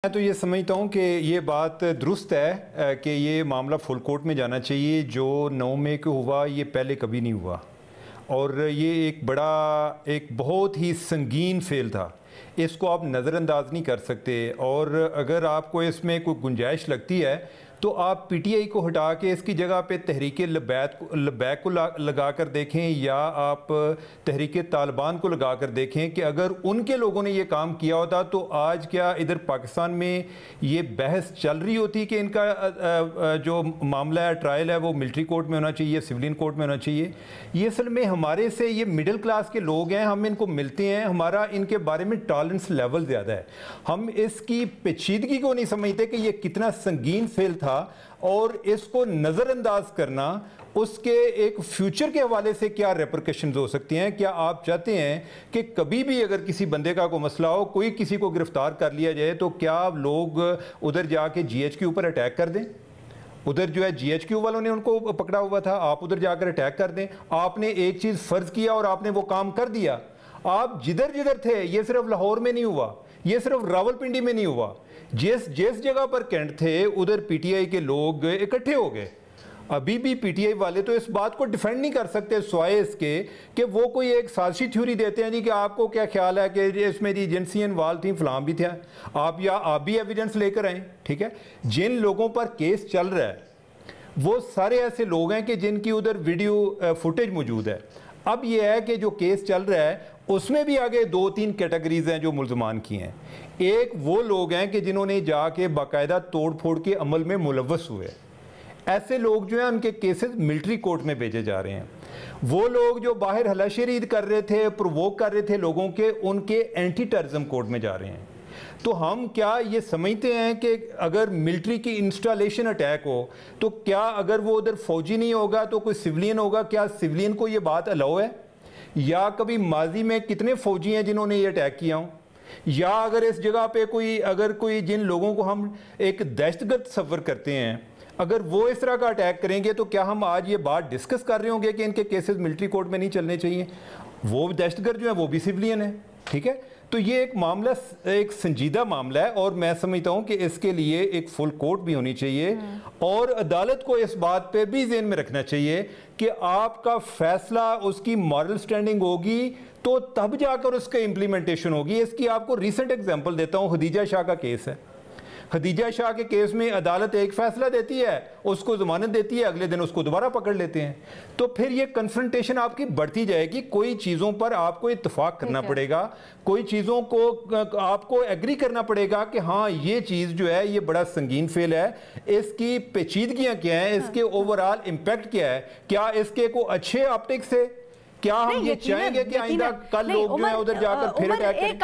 میں تو یہ سمجھتا ہوں کہ یہ بات درست ہے کہ یہ معاملہ فل کورٹ میں جانا چاہیے. جو 9 مئی کو ہوا یہ پہلے کبھی نہیں ہوا اور یہ ایک بہت ہی سنگین فیل تھا. اس کو آپ نظر انداز نہیں کر سکتے اور اگر آپ کو اس میں کوئی گنجائش لگتی ہے تو آپ پی ٹی آئی کو ہٹا کے اس کی جگہ پہ تحریک لبیک کو لگا کر دیکھیں یا آپ تحریک طالبان کو لگا کر دیکھیں کہ اگر ان کے لوگوں نے یہ کام کیا ہوتا تو آج کیا ادھر پاکستان میں یہ بحث چل رہی ہوتی کہ ان کا جو معاملہ ہے ٹرائل ہے وہ ملٹری کورٹ میں ہونا چاہیے, سویلین کورٹ میں ہونا چاہیے. یہ اصل میں ہمارے سے یہ مڈل کلاس کے لوگ ہیں, ہم ان کو ملتے ہیں, ہمارا ان کے بارے میں ٹالرنس لیول زیادہ ہے. ہم اس کی پیچیدگی کو نہیں سمجھتے کہ یہ کتنا سنگین فیل تھا اور اس کو نظر انداز کرنا اس کے ایک فیوچر کے حوالے سے کیا ریپرکشنز ہو سکتی ہیں. کیا آپ چاہتے ہیں کہ کبھی بھی اگر کسی بندے کا کوئی مسئلہ ہو, کوئی کسی کو گرفتار کر لیا جائے تو کیا لوگ ادھر جا کے جی ایچ کیو پر اٹیک کر دیں؟ ادھر جو ہے جی ایچ کیو والوں نے ان کو پکڑا ہوا تھا, آپ ادھر جا کر اٹیک کر دیں. آپ نے ایک چیز فرض کیا اور آپ نے وہ کام کر دیا. آپ جدھر تھے, یہ صرف لاہور میں نہیں ہوا, یہ صرف راولپنڈی میں نہیں ہوا, جس جگہ پر کینٹ تھے ادھر پی ٹی آئی کے لوگ اکٹھے ہو گئے. ابھی بھی پی ٹی آئی والے تو اس بات کو ڈیفینڈ نہیں کر سکتے سوائے اس کے کہ وہ کوئی ایک سازشی تھیوری دیتے ہیں جی کہ آپ کو کیا خیال ہے کہ اس میں جی ایجنسی انوالو تھیں, فلاں بھی تھا, آپ بھی ایویڈنس لے کر آئیں. ٹھیک ہے, جن لوگوں پر کیس چل رہا ہے وہ سارے ایسے لوگ ہیں کہ جن کی ادھر ویڈیو فوٹیج موجود ہے. اب یہ ہے کہ جو کیس چل رہا ہے اس میں بھی آگے 2-3 کیٹیگریز ہیں جو ملزمان کی ہیں. ایک وہ لوگ ہیں کہ جنہوں نے جا کے باقاعدہ توڑ پھوڑ کے عمل میں ملوث ہوئے. ایسے لوگ جو ہیں ان کے کیسز ملٹری کورٹ میں بھیجے جا رہے ہیں. وہ لوگ جو باہر ہلا شیری کر رہے تھے, پرووک کر رہے تھے لوگوں کے, ان کے اینٹی ٹیررزم کورٹ میں جا رہے ہیں. تو ہم کیا یہ سمجھتے ہیں کہ اگر ملٹری کی انسٹالیشن اٹیک ہو تو کیا اگر وہ ادھر فوجی نہیں ہوگا تو کوئی سیولین ہوگا, کیا سیولین کو یہ بات الاؤ ہے؟ یا کبھی ماضی میں کتنے فوجی ہیں جنہوں نے یہ اٹیک کیا ہوں؟ یا اگر اس جگہ پہ کوئی جن لوگوں کو ہم ایک دہشت گرد تصور کرتے ہیں اگر وہ اس طرح کا اٹیک کریں گے تو کیا ہم آج یہ بات ڈسکس کر رہے ہوں گے کہ ان کے کیسز ملٹری کورٹ میں نہیں چلنے چاہیے؟ وہ دہشت گرد جو ہیں وہ بھی سیولین ہیں. ٹھیک ہے, تو یہ ایک معاملہ ایک سنجیدہ معاملہ ہے اور میں سمجھتا ہوں کہ اس کے لیے ایک فل کورٹ بھی ہونی چاہیے اور عدالت کو اس بات پہ بھی ذہن میں رکھنا چاہیے کہ آپ کا فیصلہ اس کی مورل سٹینڈنگ ہوگی تو تب جا کر اس کا امپلیمنٹیشن ہوگی. اس کی آپ کو ریسنٹ ایگزامپل دیتا ہوں, خدیجہ شاہ کا کیس ہے. خدیجہ شاہ کے کیس میں عدالت ایک فیصلہ دیتی ہے, اس کو ضمانت دیتی ہے, اگلے دن اس کو دوبارہ پکڑ لیتے ہیں. تو پھر یہ کنفرنٹیشن آپ کی بڑھتی جائے گی. کوئی چیزوں پر آپ کو اتفاق کرنا پڑے گا, کوئی چیزوں کو آپ کو ایگری کرنا پڑے گا کہ ہاں یہ چیز جو ہے یہ بڑا سنگین فیل ہے, اس کی پیچیدگیاں کیا ہیں, اس کے اوورآل امپیکٹ کیا ہے, کیا اس کے کوئی اچھے آپٹکس ہے, کیا ہم یہ چاہیں گے کہ آئندہ کل لوگ جو ہیں ادھر جا کر پھر اٹیک کریں؟